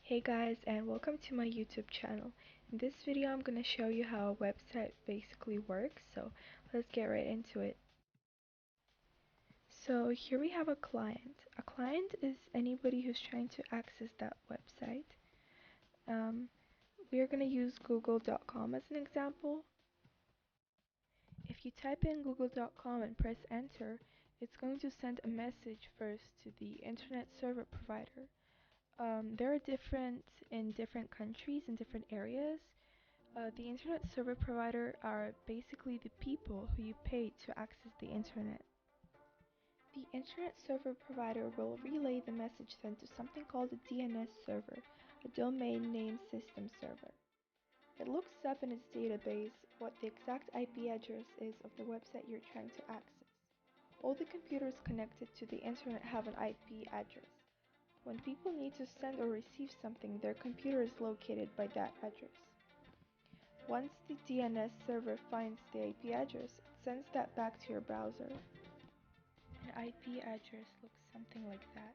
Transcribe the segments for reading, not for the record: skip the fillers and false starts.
Hey guys, and welcome to my YouTube channel. In this video I'm going to show you how a website basically works, so let's get right into it. So here we have a client. A client is anybody who's trying to access that website. We are going to use google.com as an example. If you type in google.com and press enter, it's going to send a message first to the internet server provider. They're different in different countries and different areas. The internet service provider are basically the people who you pay to access the internet. The internet server provider will relay the message sent to something called a DNS server, a domain name system server. It looks up in its database what the exact IP address is of the website you're trying to access. All the computers connected to the internet have an IP address. When people need to send or receive something, their computer is located by that address. Once the DNS server finds the IP address, it sends that back to your browser. An IP address looks something like that.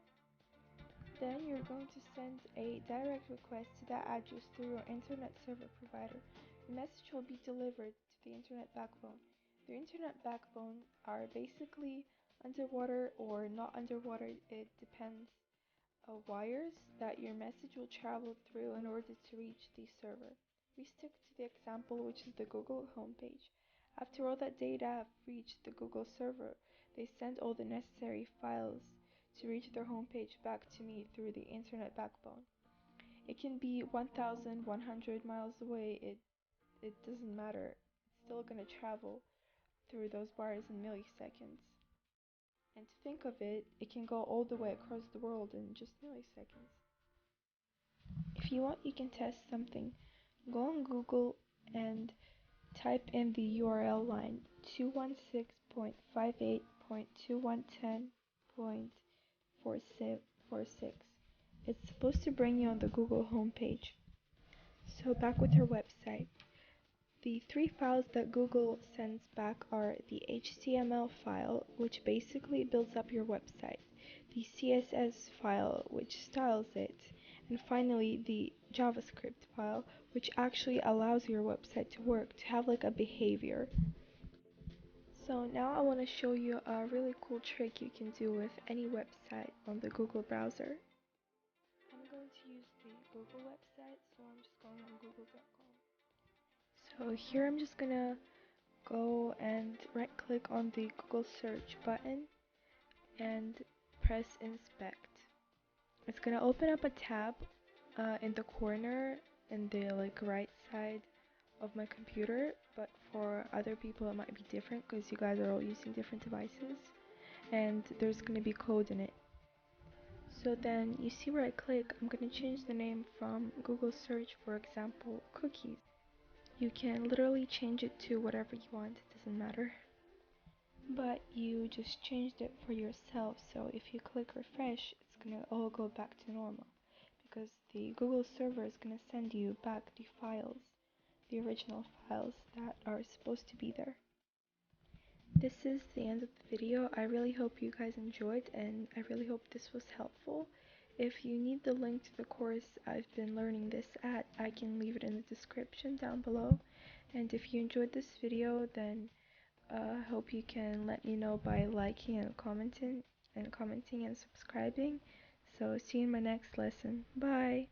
Then you're going to send a direct request to that address through your internet server provider. The message will be delivered to the internet backbone. The internet backbone are basically underwater or not underwater, it depends, wires that your message will travel through in order to reach the server. We stick to the example, which is the Google homepage. After all that data have reached the Google server, they send all the necessary files to reach their homepage back to me through the internet backbone. It can be 1,100 miles away, it doesn't matter. It's still gonna travel through those bars in milliseconds. And to think of it, it can go all the way across the world in just milliseconds. If you want, you can test something. Go on Google and type in the URL line 216.58.2110.46. It's supposed to bring you on the Google homepage. So back with our website. The three files that Google sends back are the HTML file, which basically builds up your website, the CSS file, which styles it, and finally the JavaScript file, which actually allows your website to work, to have like a behavior. So now I want to show you a really cool trick you can do with any website on the Google browser. I'm going to use the Google website, so I'm just going on google.com. So here I'm just gonna go and right click on the Google search button and press inspect. It's gonna open up a tab in the corner in the right side of my computer, but for other people it might be different because you guys are all using different devices, and there's gonna be code in it. So then you see where I click, I'm gonna change the name from Google search, for example, cookies. You can literally change it to whatever you want, it doesn't matter. But you just changed it for yourself, so if you click refresh, it's gonna all go back to normal because the Google server is gonna send you back the files, the original files that are supposed to be there. This is the end of the video. I really hope you guys enjoyed, and I really hope this was helpful. If you need the link to the course I've been learning this at, I can leave it in the description down below. And if you enjoyed this video, then hope you can let me know by liking and commenting and subscribing. So see you in my next lesson. Bye.